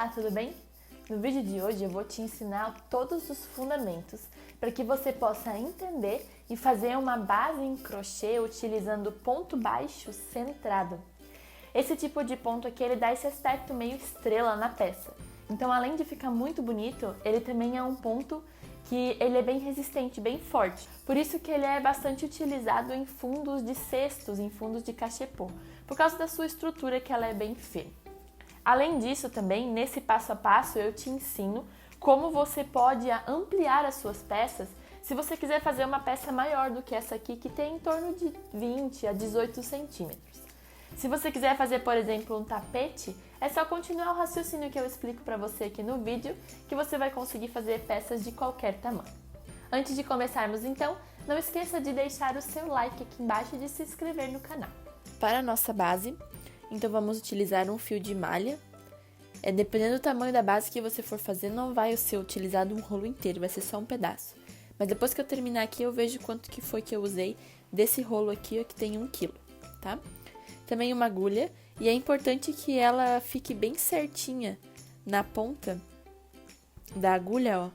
Olá, tudo bem? No vídeo de hoje eu vou te ensinar todos os fundamentos para que você possa entender e fazer uma base em crochê utilizando ponto baixo centrado. Esse tipo de ponto aqui ele dá esse aspecto meio estrela na peça. Então, além de ficar muito bonito, ele também é um ponto que ele é bem resistente, bem forte. Por isso que ele é bastante utilizado em fundos de cestos, em fundos de cachepô, por causa da sua estrutura que ela é bem firme. Além disso também, nesse passo a passo eu te ensino como você pode ampliar as suas peças se você quiser fazer uma peça maior do que essa aqui, que tem em torno de 20 a 18 centímetros. Se você quiser fazer, por exemplo, um tapete, é só continuar o raciocínio que eu explico para você aqui no vídeo, que você vai conseguir fazer peças de qualquer tamanho. Antes de começarmos então, não esqueça de deixar o seu like aqui embaixo e de se inscrever no canal. Para a nossa base, então vamos utilizar um fio de malha. Dependendo do tamanho da base que você for fazer, não vai ser utilizado um rolo inteiro, vai ser só um pedaço. Mas depois que eu terminar aqui, eu vejo quanto que foi que eu usei desse rolo aqui, ó, que tem 1 kg, tá? Também uma agulha, e é importante que ela fique bem certinha na ponta da agulha, ó.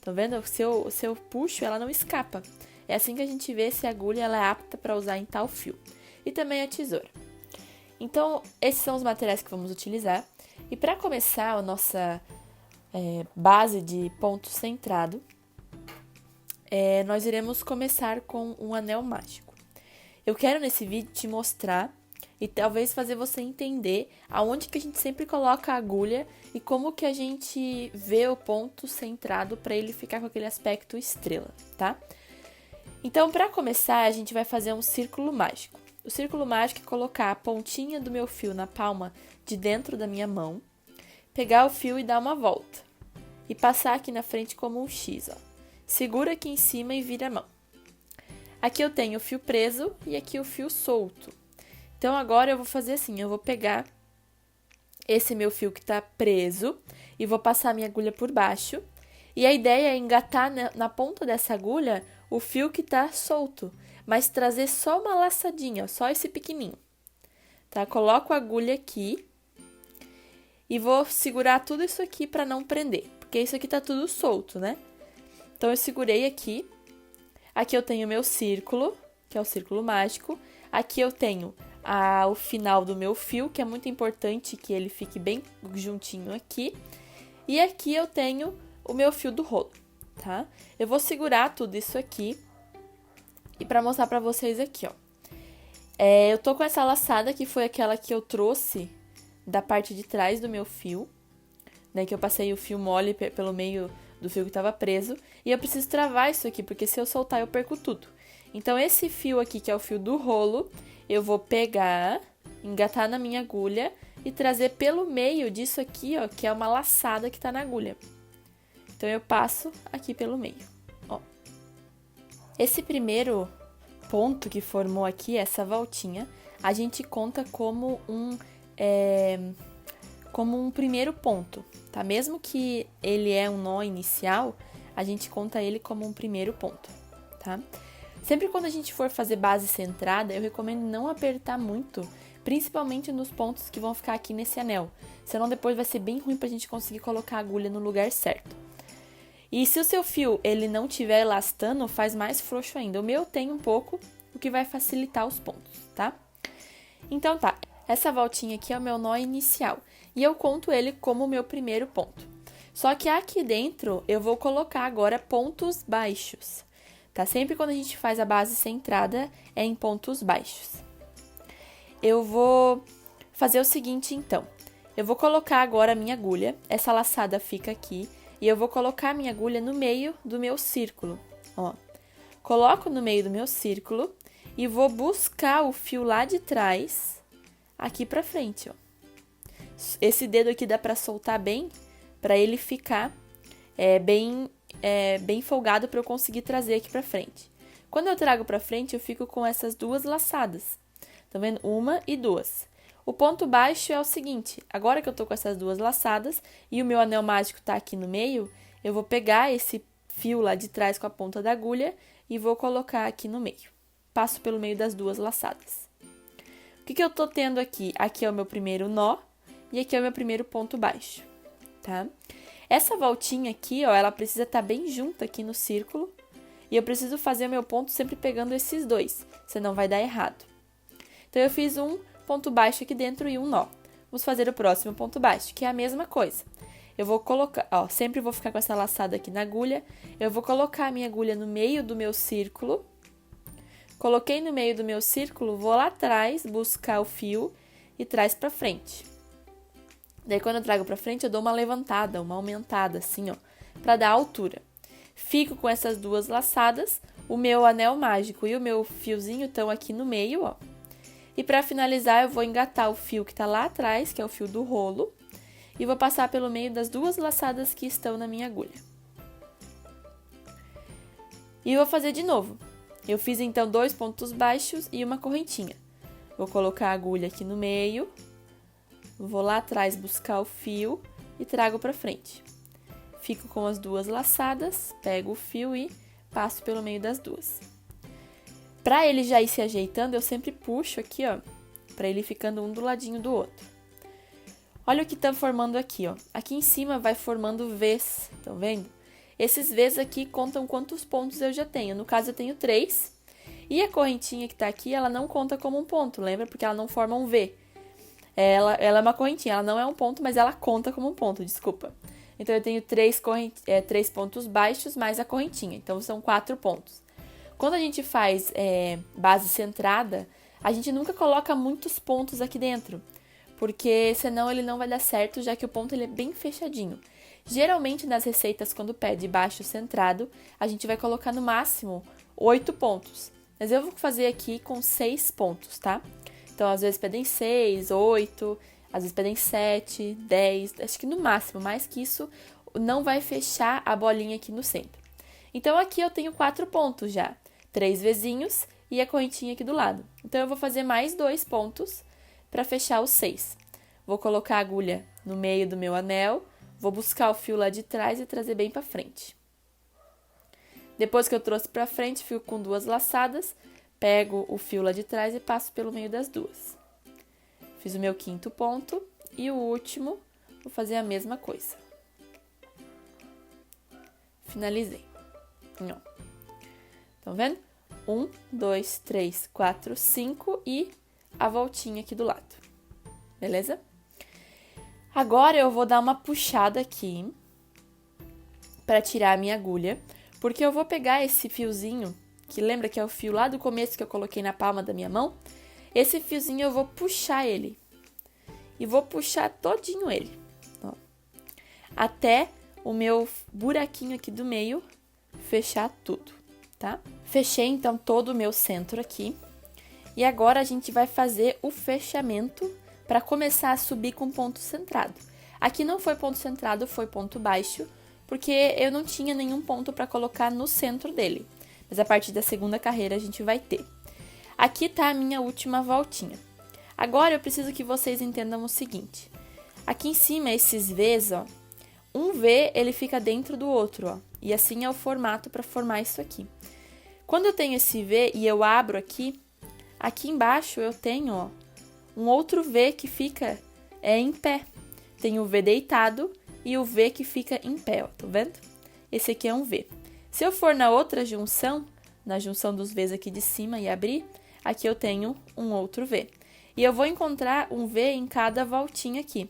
Tá vendo? Se eu puxo, ela não escapa. É assim que a gente vê se a agulha ela é apta para usar em tal fio. E também a tesoura. Então, esses são os materiais que vamos utilizar. E para começar a nossa base de ponto centrado, nós iremos começar com um anel mágico. Eu quero nesse vídeo te mostrar e talvez fazer você entender aonde que a gente sempre coloca a agulha e como que a gente vê o ponto centrado para ele ficar com aquele aspecto estrela, tá? Então, para começar, a gente vai fazer um círculo mágico. O círculo mágico é colocar a pontinha do meu fio na palma de dentro da minha mão, pegar o fio e dar uma volta. E passar aqui na frente como um X, ó. Segura aqui em cima e vira a mão. Aqui eu tenho o fio preso e aqui o fio solto. Então, agora eu vou fazer assim, eu vou pegar esse meu fio que tá preso e vou passar a minha agulha por baixo. E a ideia é engatar na ponta dessa agulha o fio que tá solto, mas trazer só uma laçadinha, ó, só esse pequenininho, tá? Coloco a agulha aqui e vou segurar tudo isso aqui para não prender, porque isso aqui tá tudo solto, né? Então, eu segurei aqui. Aqui eu tenho o meu círculo, que é o círculo mágico. Aqui eu tenho o final do meu fio, que é muito importante que ele fique bem juntinho aqui. E aqui eu tenho o meu fio do rolo, tá? Eu vou segurar tudo isso aqui. E para mostrar para vocês aqui, ó. Eu tô com essa laçada, que foi aquela que eu trouxe da parte de trás do meu fio, né? Que eu passei o fio mole pelo meio do fio que tava preso. E eu preciso travar isso aqui, porque se eu soltar eu perco tudo. Então, esse fio aqui, que é o fio do rolo, eu vou pegar, engatar na minha agulha e trazer pelo meio disso aqui, ó, que é uma laçada que tá na agulha. Então, eu passo aqui pelo meio, ó. Esse primeiro ponto que formou aqui, essa voltinha, a gente conta como um primeiro ponto, tá? Mesmo que ele é um nó inicial, a gente conta ele como um primeiro ponto, tá? Sempre quando a gente for fazer base centrada, eu recomendo não apertar muito, principalmente nos pontos que vão ficar aqui nesse anel, senão depois vai ser bem ruim pra gente conseguir colocar a agulha no lugar certo. E se o seu fio ele não estiver elastano, faz mais frouxo ainda. O meu tem um pouco, o que vai facilitar os pontos, tá? Então tá, essa voltinha aqui é o meu nó inicial. E eu conto ele como o meu primeiro ponto. Só que aqui dentro eu vou colocar agora pontos baixos, tá? Sempre quando a gente faz a base centrada é em pontos baixos. Eu vou fazer o seguinte então. Eu vou colocar agora a minha agulha, essa laçada fica aqui. E eu vou colocar a minha agulha no meio do meu círculo, ó. Coloco no meio do meu círculo e vou buscar o fio lá de trás, aqui pra frente, ó. Esse dedo aqui dá pra soltar bem, pra ele ficar bem folgado pra eu conseguir trazer aqui pra frente. Quando eu trago pra frente, eu fico com essas duas laçadas. Tá vendo? 1 e 2. O ponto baixo é o seguinte, agora que eu tô com essas duas laçadas e o meu anel mágico tá aqui no meio, eu vou pegar esse fio lá de trás com a ponta da agulha e vou colocar aqui no meio. Passo pelo meio das duas laçadas. O que eu tô tendo aqui? Aqui é o meu primeiro nó e aqui é o meu primeiro ponto baixo, tá? Essa voltinha aqui, ó, ela precisa estar bem junta aqui no círculo. E eu preciso fazer o meu ponto sempre pegando esses dois, senão vai dar errado. Então, eu fiz um ponto baixo aqui dentro e um nó. Vamos fazer o próximo ponto baixo, que é a mesma coisa. Eu vou colocar, ó, sempre vou ficar com essa laçada aqui na agulha. Eu vou colocar a minha agulha no meio do meu círculo. Coloquei no meio do meu círculo, vou lá atrás buscar o fio e traz pra frente. Daí, quando eu trago pra frente, eu dou uma levantada, uma aumentada, assim, ó, pra dar altura. Fico com essas duas laçadas, o meu anel mágico e o meu fiozinho estão aqui no meio, ó. E pra finalizar, eu vou engatar o fio que tá lá atrás, que é o fio do rolo, e vou passar pelo meio das duas laçadas que estão na minha agulha. E vou fazer de novo. Eu fiz, então, 2 pontos baixos e uma correntinha. Vou colocar a agulha aqui no meio, vou lá atrás buscar o fio e trago pra frente. Fico com as duas laçadas, pego o fio e passo pelo meio das duas. Pra ele já ir se ajeitando, eu sempre puxo aqui, ó, pra ele ficando um do ladinho do outro. Olha o que tá formando aqui, ó. Aqui em cima vai formando Vs, estão vendo? Esses Vs aqui contam quantos pontos eu já tenho. No caso, eu tenho 3. E a correntinha que tá aqui, ela não conta como um ponto, lembra? Porque ela não forma um V. Ela é uma correntinha, ela não é um ponto, mas ela conta como um ponto, desculpa. Então, eu tenho 3 pontos baixos mais a correntinha. Então, são 4 pontos. Quando a gente faz base centrada, a gente nunca coloca muitos pontos aqui dentro. Porque senão ele não vai dar certo, já que o ponto ele é bem fechadinho. Geralmente, nas receitas, quando pede baixo centrado, a gente vai colocar no máximo 8 pontos. Mas eu vou fazer aqui com 6 pontos, tá? Então, às vezes pedem 6, 8... Às vezes pedem 7, 10, acho que no máximo, mais que isso, não vai fechar a bolinha aqui no centro. Então, aqui eu tenho 4 pontos já, 3 vezinhos e a correntinha aqui do lado. Então, eu vou fazer mais 2 pontos para fechar os 6. Vou colocar a agulha no meio do meu anel, vou buscar o fio lá de trás e trazer bem para frente. Depois que eu trouxe para frente, fico com 2 laçadas, pego o fio lá de trás e passo pelo meio das duas. Fiz o meu 5º ponto e o último, vou fazer a mesma coisa. Finalizei. Ó. Estão vendo? 1, 2, 3, 4, 5 e a voltinha aqui do lado. Beleza? Agora eu vou dar uma puxada aqui para tirar a minha agulha, porque eu vou pegar esse fiozinho, que lembra que é o fio lá do começo que eu coloquei na palma da minha mão? Esse fiozinho eu vou puxar ele. E vou puxar todinho ele. Ó, até o meu buraquinho aqui do meio fechar tudo, tá? Fechei, então, todo o meu centro aqui. E agora a gente vai fazer o fechamento para começar a subir com ponto centrado. Aqui não foi ponto centrado, foi ponto baixo, porque eu não tinha nenhum ponto para colocar no centro dele. Mas a partir da segunda carreira a gente vai ter. Aqui tá a minha última voltinha. Agora eu preciso que vocês entendam o seguinte. Aqui em cima, esses Vs, ó, um V ele fica dentro do outro, ó. E assim é o formato para formar isso aqui. Quando eu tenho esse V e eu abro aqui, aqui embaixo eu tenho, ó, um outro V que fica em pé. Tem o V deitado e o V que fica em pé, ó, tá vendo? Esse aqui é um V. Se eu for na outra junção, na junção dos Vs aqui de cima e abrir, aqui eu tenho um outro V. E eu vou encontrar um V em cada voltinha aqui.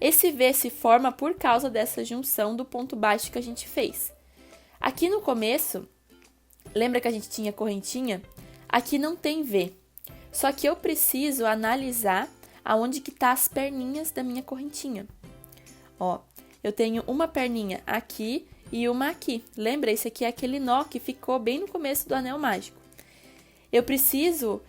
Esse V se forma por causa dessa junção do ponto baixo que a gente fez. Aqui no começo, lembra que a gente tinha correntinha? Aqui não tem V. Só que eu preciso analisar aonde que tá as perninhas da minha correntinha. Ó, eu tenho uma perninha aqui e uma aqui. Lembra? Esse aqui é aquele nó que ficou bem no começo do anel mágico. Eu preciso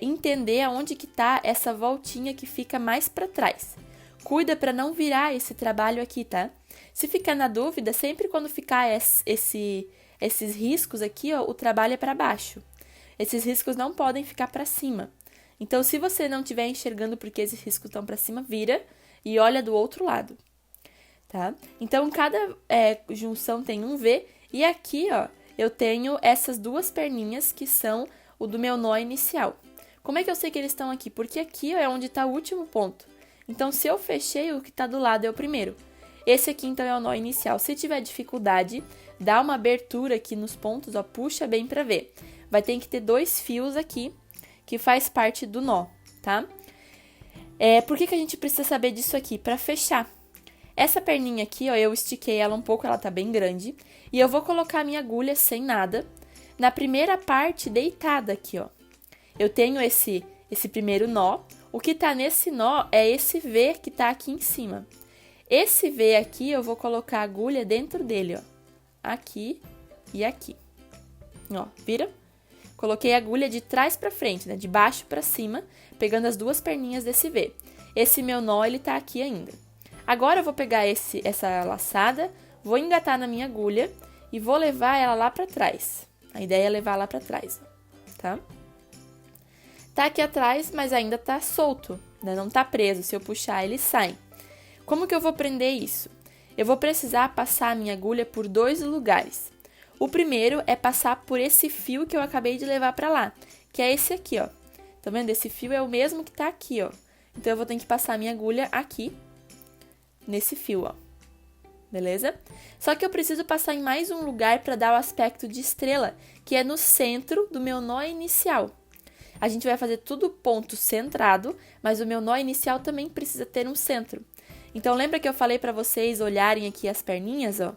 entender aonde que tá essa voltinha que fica mais para trás. Cuida para não virar esse trabalho aqui, tá? Se ficar na dúvida, sempre quando ficar esses riscos aqui, ó, o trabalho é para baixo. Esses riscos não podem ficar para cima. Então, se você não estiver enxergando porque esses riscos estão para cima, vira e olha do outro lado, tá? Então, cada junção tem um V e aqui, ó, eu tenho essas duas perninhas que são o do meu nó inicial. Como é que eu sei que eles estão aqui? Porque aqui, ó, é onde está o último ponto. Então, se eu fechei, o que está do lado é o primeiro. Esse aqui, então, é o nó inicial. Se tiver dificuldade, dá uma abertura aqui nos pontos, ó, puxa bem pra ver. Vai ter que ter 2 fios aqui, que faz parte do nó, tá? Por que a gente precisa saber disso aqui? Pra fechar. Essa perninha aqui, ó, eu estiquei ela um pouco, ela tá bem grande. E eu vou colocar a minha agulha sem nada na primeira parte deitada aqui, ó. Eu tenho esse primeiro nó. O que tá nesse nó é esse V que tá aqui em cima. Esse V aqui, eu vou colocar a agulha dentro dele, ó. Aqui e aqui. Ó, viram? Coloquei a agulha de trás pra frente, né? De baixo pra cima, pegando as 2 perninhas desse V. Esse meu nó, ele tá aqui ainda. Agora eu vou pegar essa laçada, vou engatar na minha agulha e vou levar ela lá pra trás. A ideia é levar lá pra trás, tá? Tá aqui atrás, mas ainda tá solto, né? Não tá preso. Se eu puxar, ele sai. Como que eu vou prender isso? Eu vou precisar passar a minha agulha por 2 lugares. O primeiro é passar por esse fio que eu acabei de levar pra lá, que é esse aqui, ó. Tá vendo? Esse fio é o mesmo que tá aqui, ó. Então, eu vou ter que passar a minha agulha aqui, nesse fio, ó. Beleza? Só que eu preciso passar em mais um lugar para dar o aspecto de estrela, que é no centro do meu nó inicial. A gente vai fazer tudo ponto centrado, mas o meu nó inicial também precisa ter um centro. Então, lembra que eu falei para vocês olharem aqui as perninhas, ó?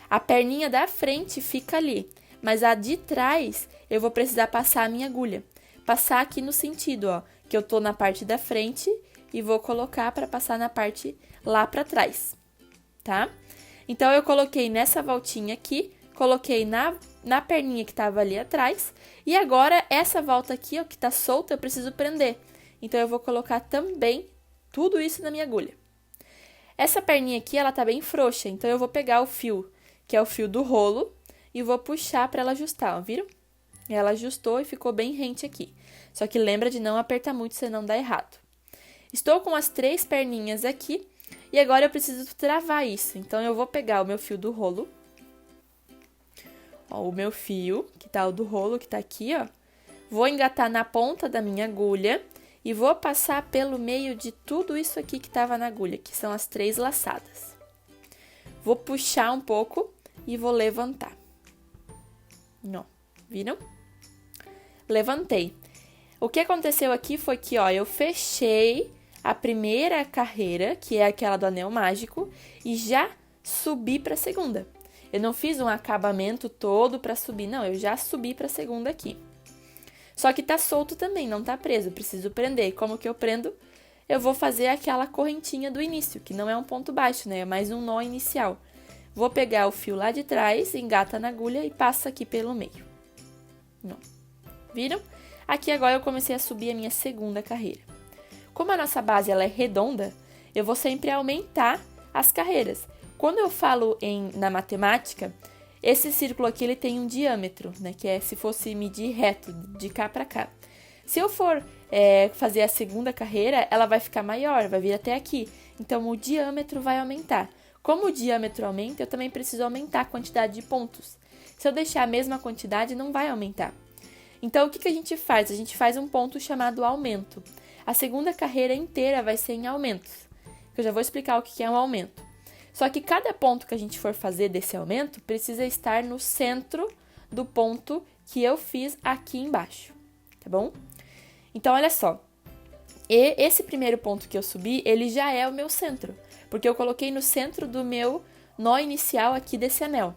A perninha da frente fica ali, mas a de trás eu vou precisar passar a minha agulha. Passar aqui no sentido, ó, que eu tô na parte da frente e vou colocar para passar na parte lá para trás, tá? Então, eu coloquei nessa voltinha aqui, coloquei na perninha que tava ali atrás, e agora essa volta aqui, ó, que tá solta, eu preciso prender. Então, eu vou colocar também tudo isso na minha agulha. Essa perninha aqui, ela tá bem frouxa, então eu vou pegar o fio, que é o fio do rolo, e vou puxar para ela ajustar, ó, viram? Ela ajustou e ficou bem rente aqui. Só que lembra de não apertar muito, senão dá errado. Estou com as 3 perninhas aqui, e agora eu preciso travar isso. Então, eu vou pegar o meu fio do rolo, ó, o meu fio, que tá o do rolo, que tá aqui, ó. Vou engatar na ponta da minha agulha e vou passar pelo meio de tudo isso aqui que tava na agulha, que são as 3 laçadas. Vou puxar um pouco e vou levantar. Ó, viram? Levantei. O que aconteceu aqui foi que, ó, eu fechei a primeira carreira, que é aquela do anel mágico, e já subi para a segunda. Eu não fiz um acabamento todo para subir, não, eu já subi para a segunda aqui. Só que tá solto também, não tá preso, preciso prender. Como que eu prendo? Eu vou fazer aquela correntinha do início, que não é um ponto baixo, né? É mais um nó inicial. Vou pegar o fio lá de trás, engata na agulha e passa aqui pelo meio. Não. Viram? Aqui agora eu comecei a subir a minha segunda carreira. Como a nossa base ela é redonda, eu vou sempre aumentar as carreiras. Quando eu falo na matemática, esse círculo aqui ele tem um diâmetro, né? Que é se fosse medir reto, de cá para cá. Se eu for fazer a segunda carreira, ela vai ficar maior, vai vir até aqui. Então, o diâmetro vai aumentar. Como o diâmetro aumenta, eu também preciso aumentar a quantidade de pontos. Se eu deixar a mesma quantidade, não vai aumentar. Então, o que a gente faz? A gente faz um ponto chamado aumento. A segunda carreira inteira vai ser em aumentos. Eu já vou explicar o que é um aumento. Só que cada ponto que a gente for fazer desse aumento precisa estar no centro do ponto que eu fiz aqui embaixo, tá bom? Então, olha só. E esse primeiro ponto que eu subi, ele já é o meu centro, porque eu coloquei no centro do meu nó inicial aqui desse anel.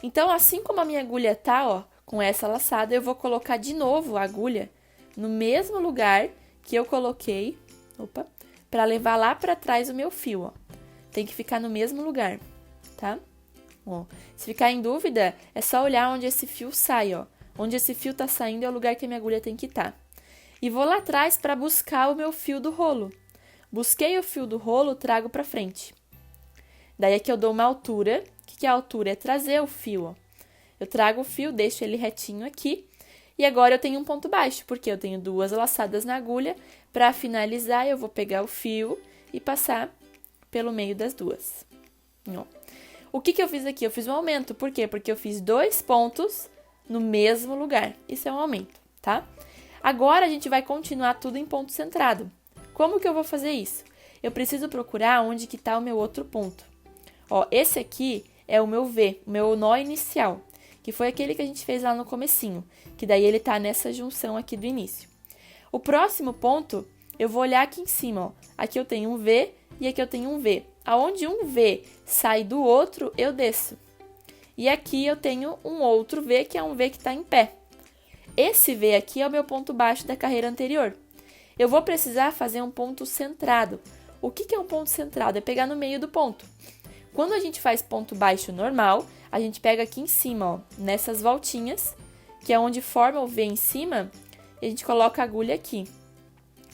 Então, assim como a minha agulha tá, ó, com essa laçada, eu vou colocar de novo a agulha no mesmo lugar que eu coloquei, para levar lá para trás o meu fio, ó. Tem que ficar no mesmo lugar, tá? Ó, se ficar em dúvida, é só olhar onde esse fio sai, ó. Onde esse fio tá saindo é o lugar que a minha agulha tem que estar. E vou lá atrás para buscar o meu fio do rolo. Busquei o fio do rolo, trago para frente. Daí aqui eu dou uma altura. O que é a altura? É trazer o fio, ó. Eu trago o fio, deixo ele retinho aqui. E agora eu tenho um ponto baixo, porque eu tenho 2 laçadas na agulha. Para finalizar, eu vou pegar o fio e passar pelo meio das 2. Ó. O que eu fiz aqui? Eu fiz um aumento. Por quê? Porque eu fiz 2 pontos no mesmo lugar. Isso é um aumento, tá? Agora, a gente vai continuar tudo em ponto centrado. Como que eu vou fazer isso? Eu preciso procurar onde que tá o meu outro ponto. Ó, esse aqui é o meu V, o meu nó inicial, que foi aquele que a gente fez lá no comecinho, que daí ele tá nessa junção aqui do início. O próximo ponto, eu vou olhar aqui em cima, ó. Aqui eu tenho um V e aqui eu tenho um V. Aonde um V sai do outro, eu desço. E aqui eu tenho um outro V, que é um V que está em pé. Esse V aqui é o meu ponto baixo da carreira anterior. Eu vou precisar fazer um ponto centrado. O que é um ponto centrado? É pegar no meio do ponto. Quando a gente faz ponto baixo normal, a gente pega aqui em cima, ó, nessas voltinhas, que é onde forma o V em cima, e a gente coloca a agulha aqui.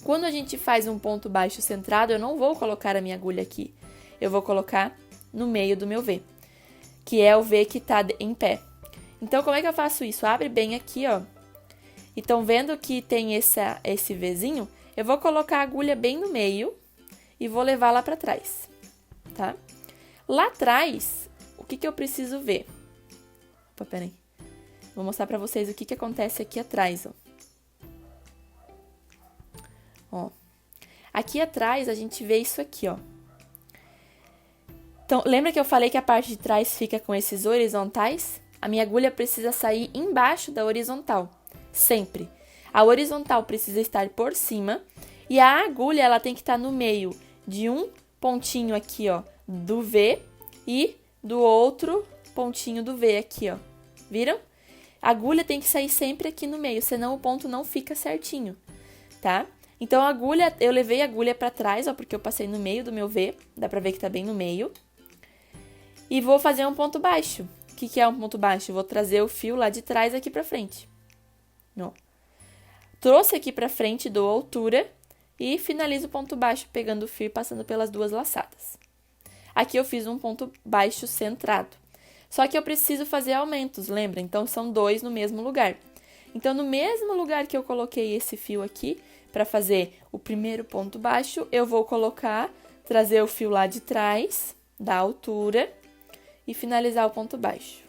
Quando a gente faz um ponto baixo centrado, eu não vou colocar a minha agulha aqui. Eu vou colocar no meio do meu V, que é o V que está em pé. Então, como é que eu faço isso? Abre bem aqui, ó. E estão vendo que tem esse Vzinho? Eu vou colocar a agulha bem no meio e vou levar lá para trás, tá? Lá atrás, o que eu preciso ver? Opa, peraí. Vou mostrar para vocês o que acontece aqui atrás, ó. Ó. Aqui atrás, a gente vê isso aqui, ó. Então, lembra que eu falei que a parte de trás fica com esses horizontais? A minha agulha precisa sair embaixo da horizontal, sempre. A horizontal precisa estar por cima e a agulha ela tem que estar no meio de um pontinho aqui, ó, do V e do outro pontinho do V aqui, ó. Viram? A agulha tem que sair sempre aqui no meio, senão o ponto não fica certinho, tá? Então, a agulha, eu levei a agulha para trás, ó, porque eu passei no meio do meu V, dá pra ver que tá bem no meio. E vou fazer um ponto baixo. O que é um ponto baixo? Eu vou trazer o fio lá de trás aqui pra frente. Ó. Trouxe aqui pra frente, dou altura e finalizo o ponto baixo pegando o fio e passando pelas duas laçadas. Aqui eu fiz um ponto baixo centrado. Só que eu preciso fazer aumentos, lembra? Então, são 2 no mesmo lugar. Então, no mesmo lugar que eu coloquei esse fio aqui, para fazer o primeiro ponto baixo, eu vou trazer o fio lá de trás, da altura, e finalizar o ponto baixo.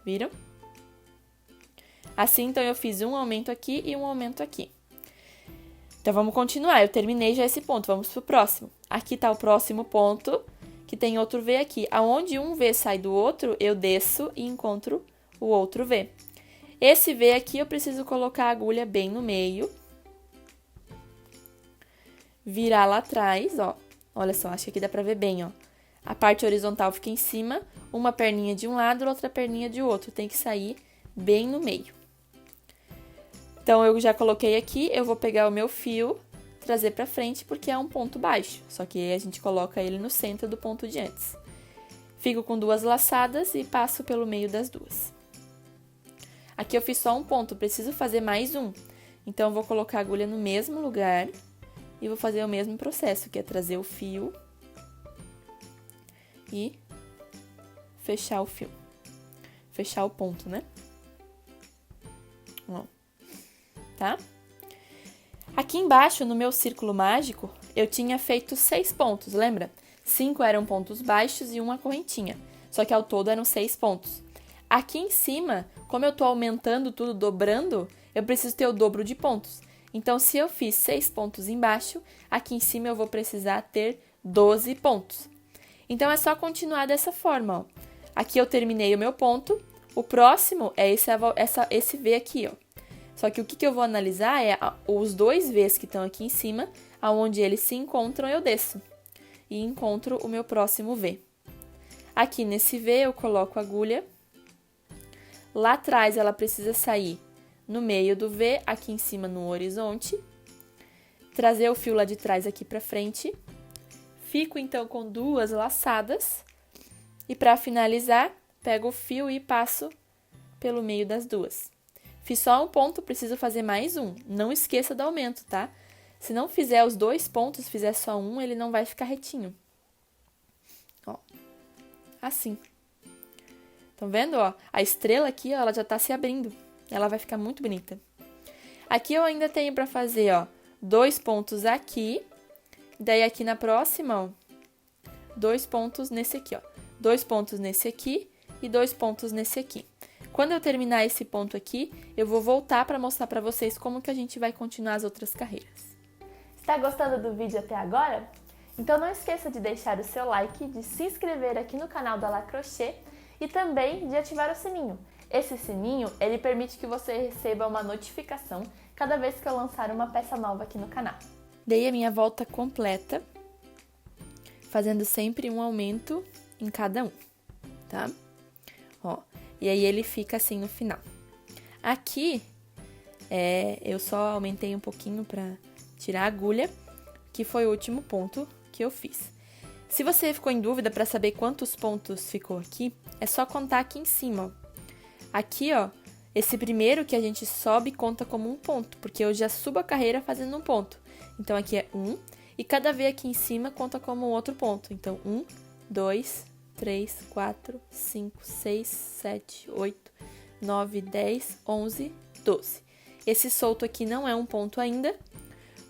Viram? Assim, então, eu fiz um aumento aqui e um aumento aqui. Então, vamos continuar. Eu terminei já esse ponto, vamos pro próximo. Aqui tá o próximo ponto, que tem outro V aqui. Aonde um V sai do outro, eu desço e encontro o outro V. Esse V aqui, eu preciso colocar a agulha bem no meio. Virar lá atrás, ó. Olha só, acho que aqui dá pra ver bem, ó. A parte horizontal fica em cima, uma perninha de um lado, outra perninha de outro. Tem que sair bem no meio. Então, eu já coloquei aqui, eu vou pegar o meu fio, trazer pra frente, porque é um ponto baixo. Só que a gente coloca ele no centro do ponto de antes. Fico com 2 laçadas e passo pelo meio das duas. Aqui eu fiz só um ponto, preciso fazer mais um. Então, eu vou colocar a agulha no mesmo lugar e vou fazer o mesmo processo, que é trazer o fio e fechar o fio. Fechar o ponto, né? Ó. Tá? Aqui embaixo, no meu círculo mágico, eu tinha feito 6 pontos, lembra? 5 eram pontos baixos e uma correntinha. Só que ao todo eram 6 pontos. Aqui em cima, como eu tô aumentando tudo, dobrando, eu preciso ter o dobro de pontos. Então, se eu fiz 6 pontos embaixo, aqui em cima eu vou precisar ter 12 pontos. Então, é só continuar dessa forma, ó. Aqui eu terminei o meu ponto, o próximo é esse V aqui, ó. Só que o que eu vou analisar é os 2 Vs que estão aqui em cima, aonde eles se encontram, eu desço. E encontro o meu próximo V. Aqui nesse V eu coloco a agulha. Lá atrás ela precisa sair no meio do V, aqui em cima no horizonte. Trazer o fio lá de trás aqui pra frente. Fico então com 2 laçadas. E para finalizar, pego o fio e passo pelo meio das duas. Fiz só um ponto, preciso fazer mais um. Não esqueça do aumento, tá? Se não fizer os 2 pontos, fizer só um, ele não vai ficar retinho. Ó, assim. Estão vendo, ó? A estrela aqui, ó, ela já tá se abrindo. Ela vai ficar muito bonita. Aqui eu ainda tenho pra fazer, ó, 2 pontos aqui. Daí aqui na próxima, ó, 2 pontos nesse aqui, ó. 2 pontos nesse aqui e 2 pontos nesse aqui. Quando eu terminar esse ponto aqui, eu vou voltar para mostrar para vocês como que a gente vai continuar as outras carreiras. Está gostando do vídeo até agora? Então não esqueça de deixar o seu like, de se inscrever aqui no canal da La Crochê e também de ativar o sininho. Esse sininho, ele permite que você receba uma notificação cada vez que eu lançar uma peça nova aqui no canal. Dei a minha volta completa, fazendo sempre um aumento em cada um, tá? Ó, e aí ele fica assim no final. Aqui, eu só aumentei um pouquinho pra tirar a agulha, que foi o último ponto que eu fiz. Se você ficou em dúvida para saber quantos pontos ficou aqui, é só contar aqui em cima, ó. Aqui, ó, esse primeiro que a gente sobe conta como um ponto, porque eu já subo a carreira fazendo um ponto. Então, aqui é 1, e cada V aqui em cima conta como um outro ponto. Então, 1, 2, 3, 4, 5, 6, 7, 8, 9, 10, 11, 12. Esse solto aqui não é um ponto ainda,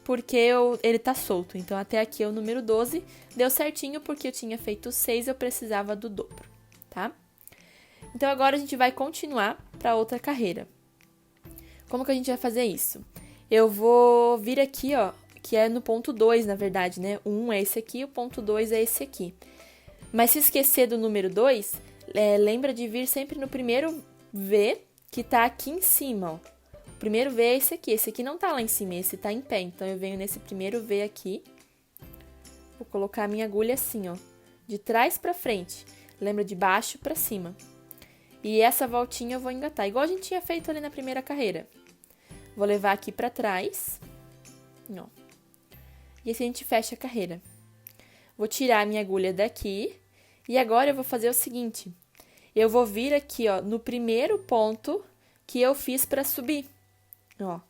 porque ele tá solto. Então, até aqui é o número 12, deu certinho, porque eu tinha feito 6, eu precisava do dobro, tá? Então, agora a gente vai continuar para outra carreira. Como que a gente vai fazer isso? Eu vou vir aqui, ó, que é no ponto 2, na verdade, né? O 1 é esse aqui, o ponto 2 é esse aqui. Mas se esquecer do número 2, lembra de vir sempre no primeiro V, que tá aqui em cima, ó. O primeiro V é esse aqui não tá lá em cima, esse tá em pé. Então, eu venho nesse primeiro V aqui, vou colocar a minha agulha assim, ó, de trás pra frente. Lembra de baixo pra cima. E essa voltinha eu vou engatar, igual a gente tinha feito ali na primeira carreira. Vou levar aqui pra trás, ó. E assim a gente fecha a carreira. Vou tirar a minha agulha daqui. E agora eu vou fazer o seguinte. Eu vou vir aqui, ó, no primeiro ponto que eu fiz pra subir. Ó.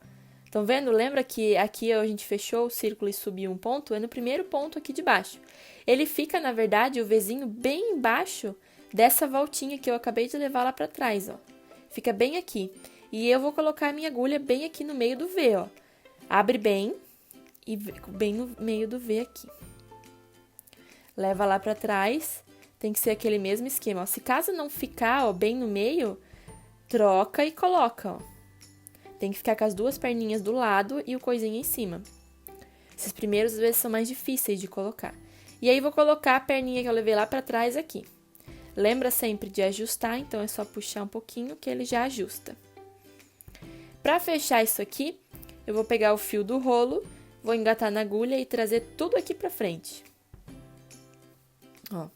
Estão vendo? Lembra que aqui a gente fechou o círculo e subiu um ponto? É no primeiro ponto aqui de baixo. Ele fica, na verdade, o Vzinho bem embaixo dessa voltinha que eu acabei de levar lá pra trás, ó. Fica bem aqui. E eu vou colocar a minha agulha bem aqui no meio do V, ó. Abre bem e bem no meio do V aqui. Leva lá pra trás. Tem que ser aquele mesmo esquema, ó. Se caso não ficar, ó, bem no meio, troca e coloca, ó. Tem que ficar com as duas perninhas do lado e o coisinha em cima. Esses primeiros, às vezes, são mais difíceis de colocar. E aí, vou colocar a perninha que eu levei lá pra trás aqui. Lembra sempre de ajustar, então é só puxar um pouquinho que ele já ajusta. Pra fechar isso aqui, eu vou pegar o fio do rolo, vou engatar na agulha e trazer tudo aqui pra frente. Ó,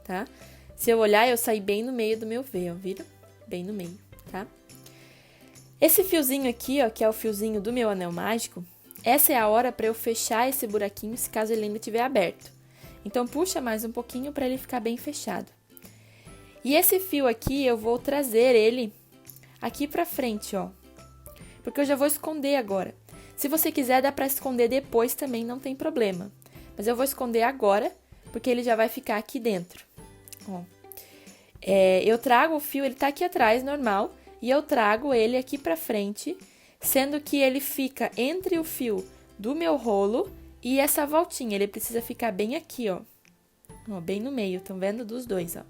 tá? Se eu olhar, eu saí bem no meio do meu V, ó, viram? Bem no meio, tá? Esse fiozinho aqui, ó, que é o fiozinho do meu anel mágico, essa é a hora pra eu fechar esse buraquinho, se caso ele ainda estiver aberto. Então, puxa mais um pouquinho pra ele ficar bem fechado. E esse fio aqui, eu vou trazer ele aqui pra frente, ó. Porque eu já vou esconder agora. Se você quiser, dá pra esconder depois também, não tem problema. Mas eu vou esconder agora, porque ele já vai ficar aqui dentro. Ó. Eu trago o fio, ele tá aqui atrás, normal. E eu trago ele aqui pra frente, sendo que ele fica entre o fio do meu rolo e essa voltinha. Ele precisa ficar bem aqui, ó. Ó, bem no meio, estão vendo? Dos dois, ó.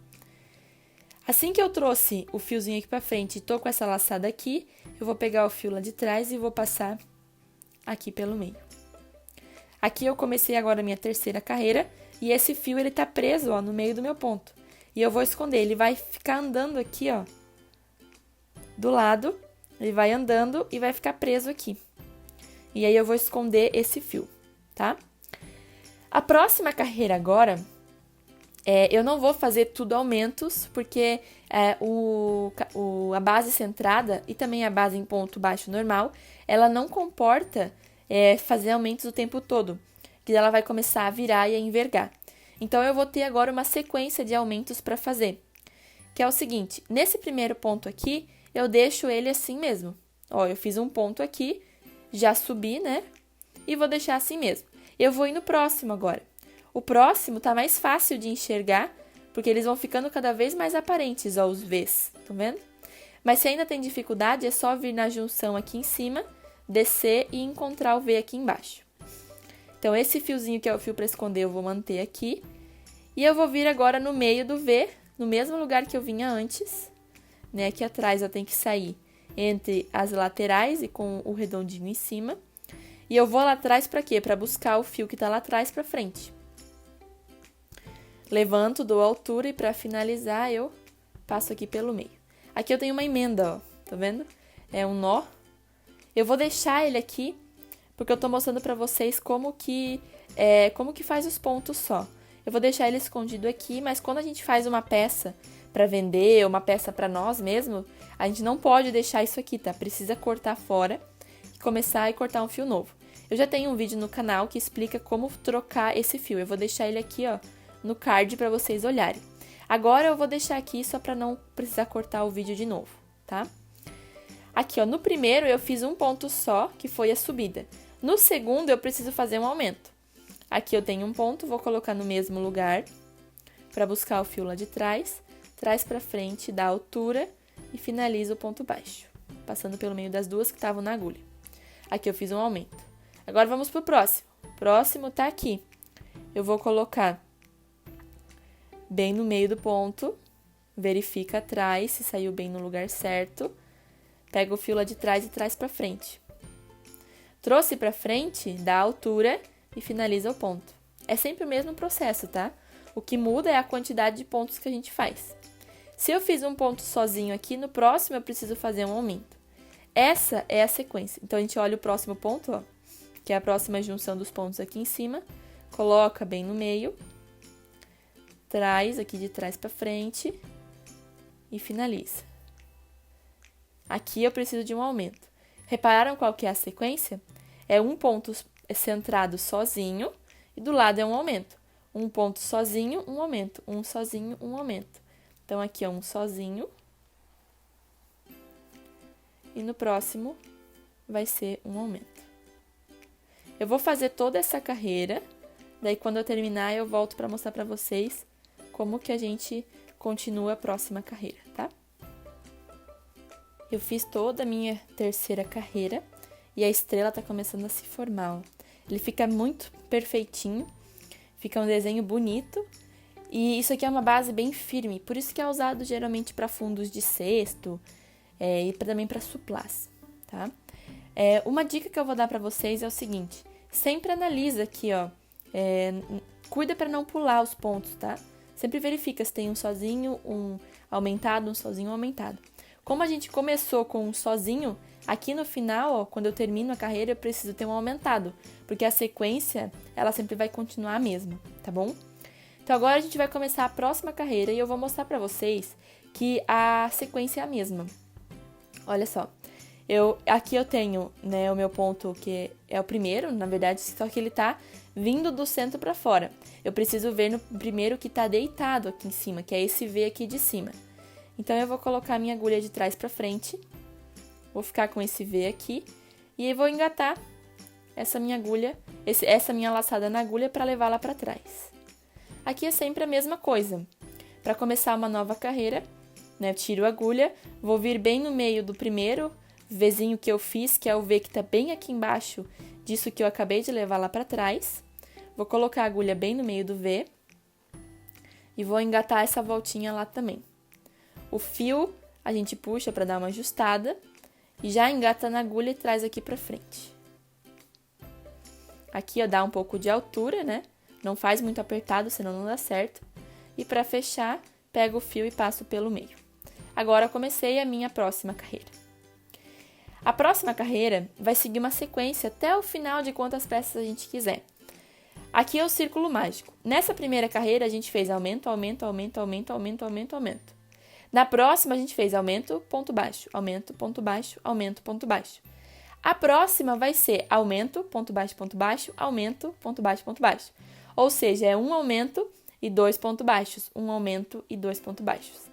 Assim que eu trouxe o fiozinho aqui pra frente e tô com essa laçada aqui, eu vou pegar o fio lá de trás e vou passar aqui pelo meio. Aqui eu comecei agora a minha terceira carreira e esse fio, ele tá preso, ó, no meio do meu ponto. E eu vou esconder, ele vai ficar andando aqui, ó, do lado, ele vai andando e vai ficar preso aqui. E aí eu vou esconder esse fio, tá? A próxima carreira agora... eu não vou fazer tudo aumentos, porque a base centrada e também a base em ponto baixo normal, ela não comporta fazer aumentos o tempo todo, que ela vai começar a virar e a envergar. Então, eu vou ter agora uma sequência de aumentos para fazer, que é o seguinte, nesse primeiro ponto aqui, eu deixo ele assim mesmo. Ó, eu fiz um ponto aqui, já subi, né? E vou deixar assim mesmo. Eu vou ir no próximo agora. O próximo tá mais fácil de enxergar, porque eles vão ficando cada vez mais aparentes, ó, os Vs, estão vendo? Mas se ainda tem dificuldade, é só vir na junção aqui em cima, descer e encontrar o V aqui embaixo. Então, esse fiozinho que é o fio para esconder, eu vou manter aqui. E eu vou vir agora no meio do V, no mesmo lugar que eu vinha antes, né? Aqui atrás eu tenho que sair entre as laterais e com o redondinho em cima. E eu vou lá atrás pra quê? Pra buscar o fio que tá lá atrás pra frente. Levanto, dou a altura e pra finalizar eu passo aqui pelo meio. Aqui eu tenho uma emenda, ó, tá vendo? É um nó. Eu vou deixar ele aqui porque eu tô mostrando pra vocês como que faz os pontos só. Eu vou deixar ele escondido aqui, mas quando a gente faz uma peça pra vender, uma peça pra nós mesmo, a gente não pode deixar isso aqui, tá? Precisa cortar fora e começar a cortar um fio novo. Eu já tenho um vídeo no canal que explica como trocar esse fio. Eu vou deixar ele aqui, ó, no card pra vocês olharem. Agora eu vou deixar aqui só pra não precisar cortar o vídeo de novo, tá? Aqui, ó, no primeiro eu fiz um ponto só, que foi a subida. No segundo eu preciso fazer um aumento. Aqui eu tenho um ponto, vou colocar no mesmo lugar pra buscar o fio lá de trás. Traz pra frente, dá altura e finaliza o ponto baixo, passando pelo meio das duas que estavam na agulha. Aqui eu fiz um aumento. Agora vamos pro próximo. Próximo tá aqui. Eu vou colocar bem no meio do ponto, verifica atrás se saiu bem no lugar certo, pega o fio lá de trás e traz pra frente. Trouxe pra frente, dá altura e finaliza o ponto. É sempre o mesmo processo, tá? O que muda é a quantidade de pontos que a gente faz. Se eu fiz um ponto sozinho aqui, no próximo eu preciso fazer um aumento. Essa é a sequência. Então, a gente olha o próximo ponto, ó, que é a próxima junção dos pontos aqui em cima, coloca bem no meio, traz aqui de trás pra frente e finaliza. Aqui eu preciso de um aumento. Repararam qual que é a sequência? É um ponto centrado sozinho e do lado é um aumento. Um ponto sozinho, um aumento. Um sozinho, um aumento. Então, aqui é um sozinho. E no próximo vai ser um aumento. Eu vou fazer toda essa carreira. Daí, quando eu terminar, eu volto para mostrar para vocês como que a gente continua a próxima carreira, tá? Eu fiz toda a minha terceira carreira e a estrela tá começando a se formar, ó. Ele fica muito perfeitinho, fica um desenho bonito e isso aqui é uma base bem firme, por isso que é usado geralmente para fundos de cesto e também para suplás, tá? Uma dica que eu vou dar para vocês é o seguinte, sempre analisa aqui, ó, cuida para não pular os pontos, tá? Sempre verifica se tem um sozinho, um aumentado, um sozinho, um aumentado. Como a gente começou com um sozinho, aqui no final, ó, quando eu termino a carreira, eu preciso ter um aumentado, porque a sequência, ela sempre vai continuar a mesma, tá bom? Então, agora a gente vai começar a próxima carreira e eu vou mostrar pra vocês que a sequência é a mesma. Olha só, aqui eu tenho, né, o meu ponto que é o primeiro, na verdade, só que ele tá vindo do centro pra fora. Eu preciso ver no primeiro que tá deitado aqui em cima, que é esse V aqui de cima. Então, eu vou colocar a minha agulha de trás pra frente, vou ficar com esse V aqui, e aí vou engatar essa minha agulha, essa minha laçada na agulha pra levá-la pra trás. Aqui é sempre a mesma coisa. Pra começar uma nova carreira, né, eu tiro a agulha, vou vir bem no meio do primeiro Vzinho que eu fiz, que é o V que tá bem aqui embaixo disso que eu acabei de levar lá pra trás. Vou colocar a agulha bem no meio do V e vou engatar essa voltinha lá também. O fio a gente puxa para dar uma ajustada e já engata na agulha e traz aqui para frente. Aqui, ó, dá um pouco de altura, né? Não faz muito apertado, senão não dá certo. E para fechar, pego o fio e passo pelo meio. Agora, comecei a minha próxima carreira. A próxima carreira vai seguir uma sequência até o final de quantas peças a gente quiser. Aqui é o círculo mágico. Nessa primeira carreira, a gente fez aumento, aumento, aumento, aumento, aumento, aumento, aumento. Na próxima, a gente fez aumento, ponto baixo, aumento, ponto baixo, aumento, ponto baixo. A próxima vai ser aumento, ponto baixo, aumento, ponto baixo. Ou seja, é um aumento e 2 pontos baixos, um aumento e 2 pontos baixos.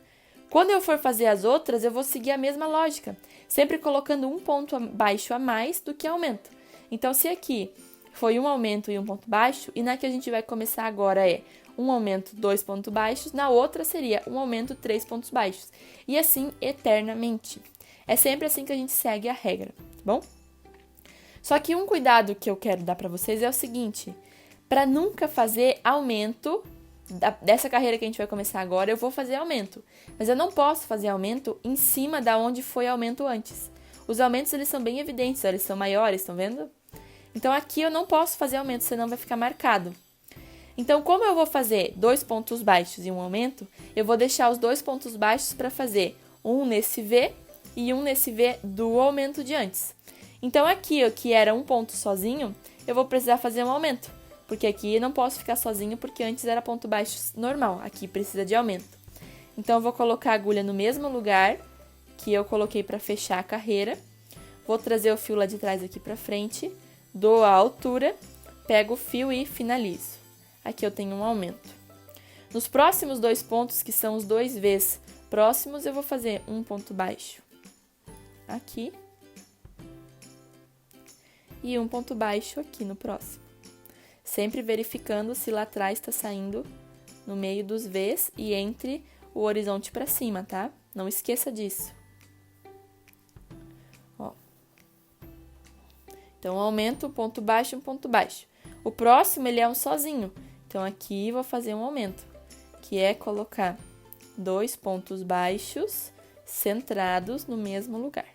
Quando eu for fazer as outras, eu vou seguir a mesma lógica, sempre colocando um ponto baixo a mais do que aumento. Então, se aqui foi um aumento e um ponto baixo, e na que a gente vai começar agora é um aumento, 2 pontos baixos, na outra seria um aumento, 3 pontos baixos. E assim, eternamente. É sempre assim que a gente segue a regra, tá bom? Só que um cuidado que eu quero dar pra vocês é o seguinte, para nunca fazer aumento, dessa carreira que a gente vai começar agora, eu vou fazer aumento. Mas eu não posso fazer aumento em cima da onde foi aumento antes. Os aumentos, eles são bem evidentes, eles são maiores, estão vendo? Então, aqui eu não posso fazer aumento, senão vai ficar marcado. Então, como eu vou fazer 2 pontos baixos e um aumento, eu vou deixar os 2 pontos baixos para fazer um nesse V e um nesse V do aumento de antes. Então, aqui, ó, que era um ponto sozinho, eu vou precisar fazer um aumento, porque aqui eu não posso ficar sozinho, porque antes era ponto baixo normal, aqui precisa de aumento. Então, eu vou colocar a agulha no mesmo lugar que eu coloquei para fechar a carreira, vou trazer o fio lá de trás aqui para frente, dou a altura, pego o fio e finalizo. Aqui eu tenho um aumento. Nos próximos 2 pontos, que são os 2 V's próximos, eu vou fazer um ponto baixo aqui e um ponto baixo aqui no próximo. Sempre verificando se lá atrás está saindo no meio dos V's e entre o horizonte para cima, tá? Não esqueça disso. Ó. Então, aumento, um ponto baixo, um ponto baixo. O próximo, ele é um sozinho. Então, aqui vou fazer um aumento, que é colocar 2 pontos baixos centrados no mesmo lugar.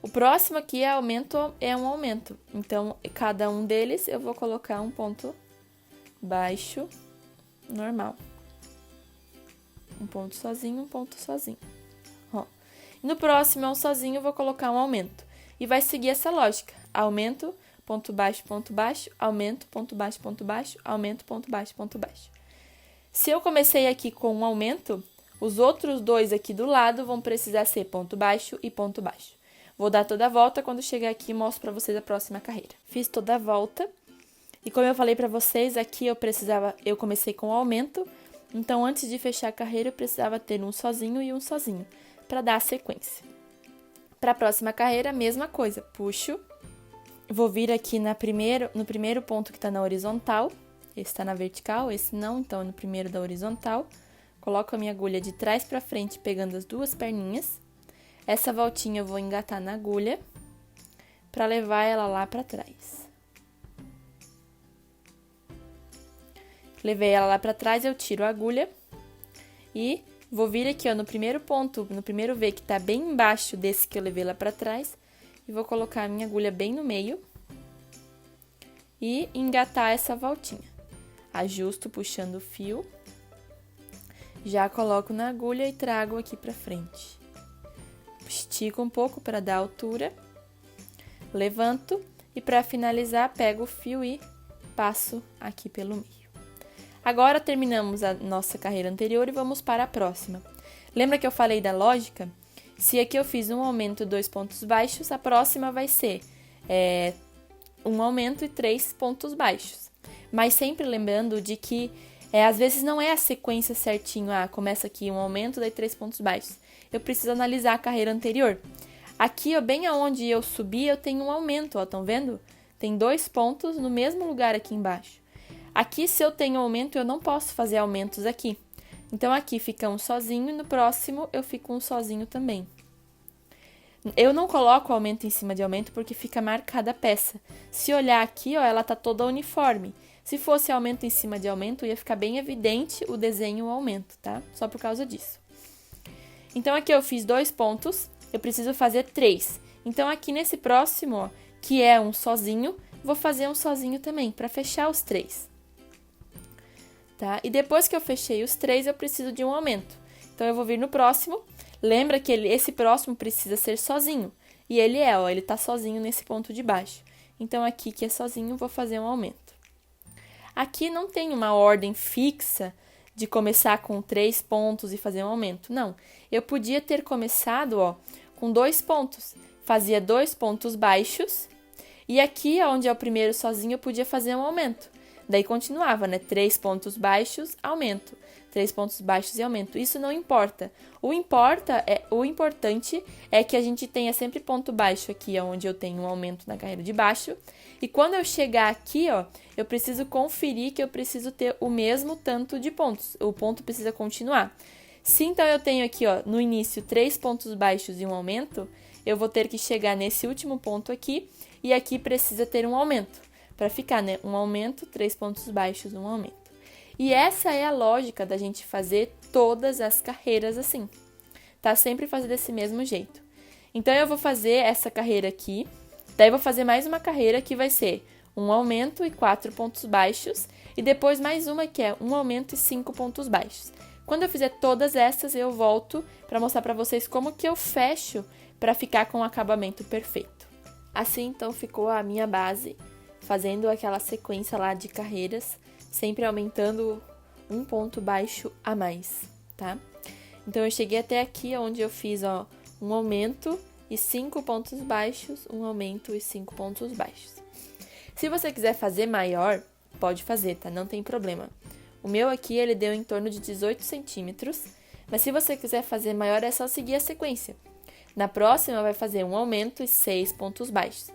O próximo aqui é um aumento. Então, cada um deles eu vou colocar um ponto baixo normal. Um ponto sozinho, um ponto sozinho. Ó. No próximo é um sozinho, eu vou colocar um aumento. E vai seguir essa lógica. Aumento, ponto baixo, aumento, ponto baixo, aumento, ponto baixo. Se eu comecei aqui com um aumento, os outros 2 aqui do lado vão precisar ser ponto baixo e ponto baixo. Vou dar toda a volta, quando chegar aqui mostro para vocês a próxima carreira. Fiz toda a volta. E como eu falei para vocês, aqui eu comecei com aumento. Então, antes de fechar a carreira, eu precisava ter um sozinho e um sozinho, para dar a sequência. Para a próxima carreira, a mesma coisa. Puxo, vou vir aqui no primeiro ponto que está na horizontal. Esse está na vertical, esse não, então é no primeiro da horizontal. Coloco a minha agulha de trás para frente, pegando as 2 perninhas. Essa voltinha eu vou engatar na agulha para levar ela lá para trás. Levei ela lá para trás, eu tiro a agulha e vou vir aqui, ó, no primeiro ponto, no primeiro V que tá bem embaixo desse que eu levei lá para trás, e vou colocar a minha agulha bem no meio e engatar essa voltinha. Ajusto puxando o fio, já coloco na agulha e trago aqui para frente. Estico um pouco para dar altura, levanto e para finalizar pego o fio e passo aqui pelo meio. Agora terminamos a nossa carreira anterior e vamos para a próxima. Lembra que eu falei da lógica? Se aqui eu fiz um aumento e 2 pontos baixos, a próxima vai ser um aumento e 3 pontos baixos. Mas sempre lembrando de que às vezes não é a sequência certinho, começa aqui um aumento, daí 3 pontos baixos. Eu preciso analisar a carreira anterior. Aqui, ó, bem aonde eu subi, eu tenho um aumento, ó, estão vendo? Tem 2 pontos no mesmo lugar aqui embaixo. Aqui, se eu tenho aumento, eu não posso fazer aumentos aqui. Então, aqui fica um sozinho e no próximo eu fico um sozinho também. Eu não coloco aumento em cima de aumento porque fica marcada a peça. Se olhar aqui, ó, ela tá toda uniforme. Se fosse aumento em cima de aumento, ia ficar bem evidente o desenho o aumento, tá? Só por causa disso. Então, aqui eu fiz 2 pontos, eu preciso fazer 3. Então, aqui nesse próximo, ó, que é um sozinho, vou fazer um sozinho também, para fechar os 3. Tá? E depois que eu fechei os 3, eu preciso de um aumento. Então, eu vou vir no próximo. Lembra que esse próximo precisa ser sozinho. E ele ele tá sozinho nesse ponto de baixo. Então, aqui que é sozinho, vou fazer um aumento. Aqui não tem uma ordem fixa de começar com 3 pontos e fazer um aumento. Não, eu podia ter começado, ó, com 2 pontos. Fazia 2 pontos baixos e aqui, onde é o primeiro sozinho, eu podia fazer um aumento. Daí continuava, né? 3 pontos baixos, aumento. 3 pontos baixos e aumento. Isso não importa. O importante é que a gente tenha sempre ponto baixo aqui, onde eu tenho um aumento na carreira de baixo. E quando eu chegar aqui, ó, eu preciso conferir que eu preciso ter o mesmo tanto de pontos. O ponto precisa continuar. Se então eu tenho aqui, ó, no início 3 pontos baixos e um aumento, eu vou ter que chegar nesse último ponto aqui e aqui precisa ter um aumento. Para ficar, né? Um aumento, 3 pontos baixos, um aumento. E essa é a lógica da gente fazer todas as carreiras assim. tá sempre fazendo desse mesmo jeito. Então, eu vou fazer essa carreira aqui, daí vou fazer mais uma carreira que vai ser um aumento e 4 pontos baixos, e depois mais uma que é um aumento e 5 pontos baixos. Quando eu fizer todas essas, eu volto para mostrar para vocês como que eu fecho para ficar com o acabamento perfeito. Assim, então, ficou a minha base, fazendo aquela sequência lá de carreiras, sempre aumentando um ponto baixo a mais, tá? Então, eu cheguei até aqui, onde eu fiz, ó, um aumento e 5 pontos baixos, um aumento e 5 pontos baixos. Se você quiser fazer maior, pode fazer, tá? Não tem problema. O meu aqui, ele deu em torno de 18 centímetros, mas se você quiser fazer maior, é só seguir a sequência. Na próxima, vai fazer um aumento e 6 pontos baixos.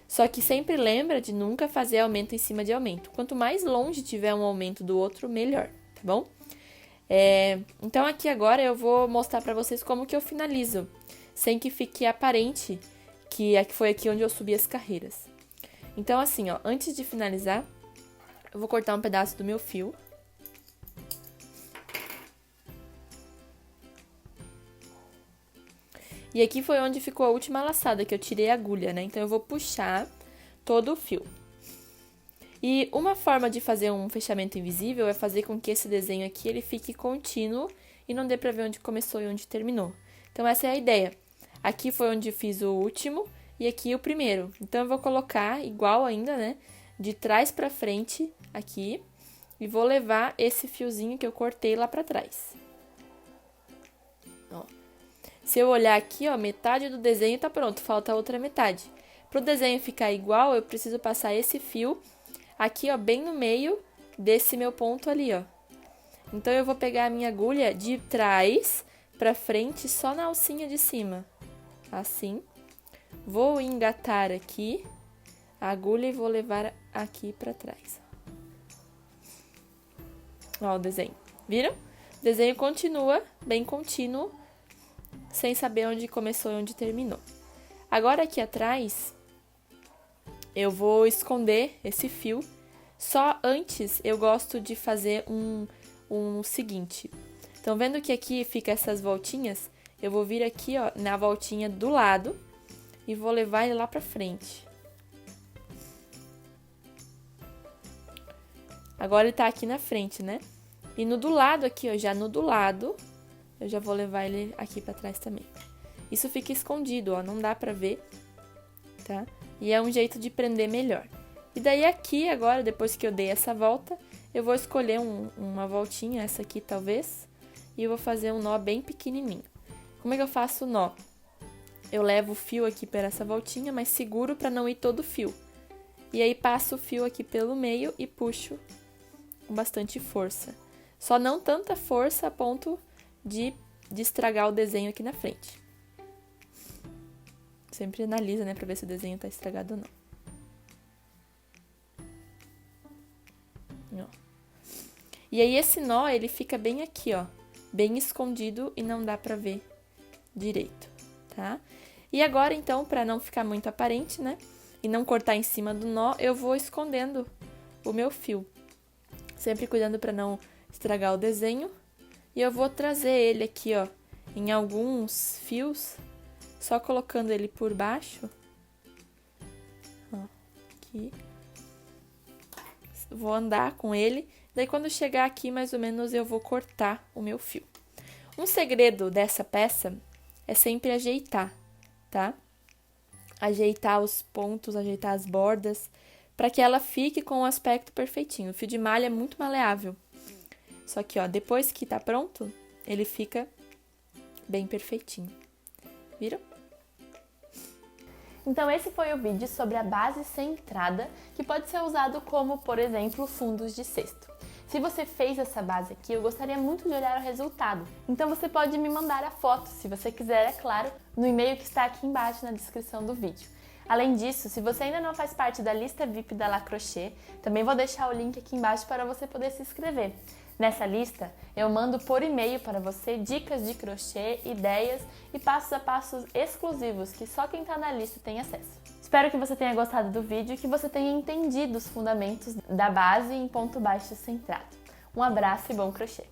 Só que sempre lembra de nunca fazer aumento em cima de aumento. Quanto mais longe tiver um aumento do outro, melhor, tá bom? Então, aqui agora eu vou mostrar pra vocês como que eu finalizo, sem que fique aparente que foi aqui onde eu subi as carreiras. Então, assim, ó, antes de finalizar, eu vou cortar um pedaço do meu fio. E aqui foi onde ficou a última laçada, que eu tirei a agulha, né? Então, eu vou puxar todo o fio. E uma forma de fazer um fechamento invisível é fazer com que esse desenho aqui, ele fique contínuo e não dê pra ver onde começou e onde terminou. Então, essa é a ideia. Aqui foi onde eu fiz o último e aqui o primeiro. Então, eu vou colocar igual ainda, né? De trás pra frente, aqui. E vou levar esse fiozinho que eu cortei lá pra trás. Ó. Se eu olhar aqui, ó, metade do desenho tá pronto, falta a outra metade. Para o desenho ficar igual, eu preciso passar esse fio aqui, ó, bem no meio desse meu ponto ali, ó. Então, eu vou pegar a minha agulha de trás pra frente, só na alcinha de cima. Assim. Vou engatar aqui a agulha e vou levar aqui pra trás. Ó, o desenho. Viram? O desenho continua bem contínuo, sem saber onde começou e onde terminou. Agora, aqui atrás, eu vou esconder esse fio. Só antes, eu gosto de fazer um seguinte. Então, vendo que aqui fica essas voltinhas, eu vou vir aqui, ó, na voltinha do lado e vou levar ele lá pra frente. Agora, ele tá aqui na frente, né? E no do lado aqui, ó, já no do lado, eu já vou levar ele aqui pra trás também. Isso fica escondido, ó, não dá pra ver, tá? E é um jeito de prender melhor. E daí aqui, agora, depois que eu dei essa volta, eu vou escolher uma voltinha, essa aqui talvez, e eu vou fazer um nó bem pequenininho. Como é que eu faço o nó? Eu levo o fio aqui para essa voltinha, mas seguro para não ir todo o fio. E aí passo o fio aqui pelo meio e puxo com bastante força. Só não tanta força a ponto de estragar o desenho aqui na frente. Sempre analisa, né, pra ver se o desenho tá estragado ou não. Ó. E aí, esse nó, ele fica bem aqui, ó. Bem escondido e não dá pra ver direito, tá? E agora, então, pra não ficar muito aparente, né, e não cortar em cima do nó, eu vou escondendo o meu fio. Sempre cuidando pra não estragar o desenho. E eu vou trazer ele aqui, ó, em alguns fios, só colocando ele por baixo. Ó, aqui. Vou andar com ele, daí quando chegar aqui, mais ou menos, eu vou cortar o meu fio. Um segredo dessa peça é sempre ajeitar, tá? Ajeitar os pontos, ajeitar as bordas, para que ela fique com o aspecto perfeitinho. O fio de malha é muito maleável. Só que, ó, depois que tá pronto, ele fica bem perfeitinho. Viram? Então, esse foi o vídeo sobre a base sem entrada, que pode ser usado como, por exemplo, fundos de cesto. Se você fez essa base aqui, eu gostaria muito de olhar o resultado. Então, você pode me mandar a foto, se você quiser, é claro, no e-mail que está aqui embaixo na descrição do vídeo. Além disso, se você ainda não faz parte da lista VIP da La Crochet, também vou deixar o link aqui embaixo para você poder se inscrever. Nessa lista, eu mando por e-mail para você dicas de crochê, ideias e passos a passos exclusivos que só quem está na lista tem acesso. Espero que você tenha gostado do vídeo e que você tenha entendido os fundamentos da base em ponto baixo centrado. Um abraço e bom crochê!